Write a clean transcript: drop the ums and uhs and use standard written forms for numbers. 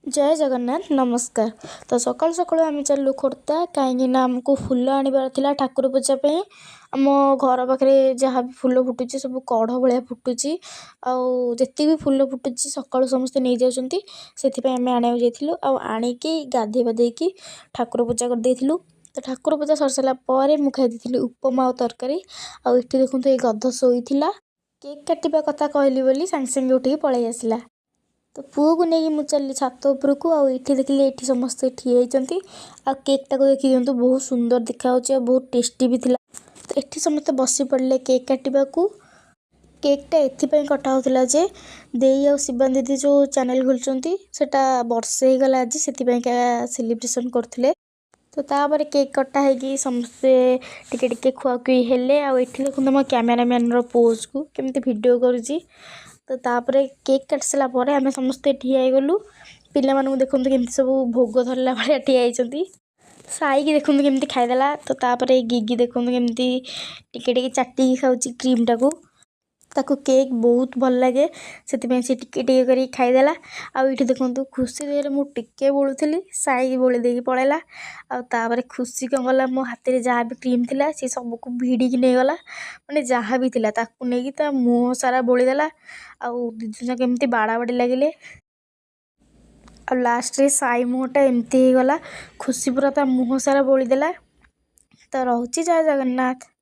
जय जगन्नाथ नमस्कार। तो सकाळु सकाळु आम चलु खोर्धा कहीं आमको फुल आनबार था ठाकुर पूजा आम घर पाखे जहाँ भी फुल फुटुची सब कढ़ भाया फुटुची आती भी फुल फुटुची सकाळु समस्ते नहीं जाऊँच से आम आने जाइलु आणिकी गाधे बाधेकी ठाकुर पूजा करदेलु। तो ठाकुर पूजा सर सारापर मुझे खाई उपमा और तरकारी आठी देखो ये गध शोई केक काटिया कथा कहली बोली सांगे सांगे उठिक पलि आसला। तो पुओ को लेकिन मुझे चली छात उपरकू आठी देखिए ये समस्ते ठिया होती केकटा को देखी दिंतु बहुत सुंदर देखा बहुत टेस्टी भी थिला। तो ये समस्ते बस पड़े केक काटा केकटा एपाई कटा होता जे देई आ शिवानी दीदी जो चैनल खोलुँच सेटा वर्षे हो गला आज से सेलिब्रेशन करते। तो तापर केक कटा है समस्ते टिके टिके खुआखुई हेले आठी देखो मो कैमेरामैन पोज को केमती वीडियो करुँची। तो तापर केक काट सारापर आम समस्ते ठिया गलु पिला मानू देखते केमती सब भोग धरला भाया ठिया होती साई की देखते केमती खाईदेला। तो तापर गिगी देखते केमती टिके टिके चाटी खाऊँ क्रीम टाकू ताकू केक बहुत भल लगे से टिके टिके कर खाईदेला। आठी देखु खुशी देहरे मुझे बोलूली साई बोली देकी पलैला आपर खुशी कौन गला मो हाथ में जहाँ भी क्रीम थी सी सबको भिड़िकी नहीं गला मैंने जहाँ भी थी नहीं मुँह सारा बोलीदेला आदि केमती बाड़ा बाड़ी लगे लास्ट रे साई मुहटा एमती गला खुशी पूरा ता मुँह सारा बोलीदेला। तो रोची जय जगन्नाथ।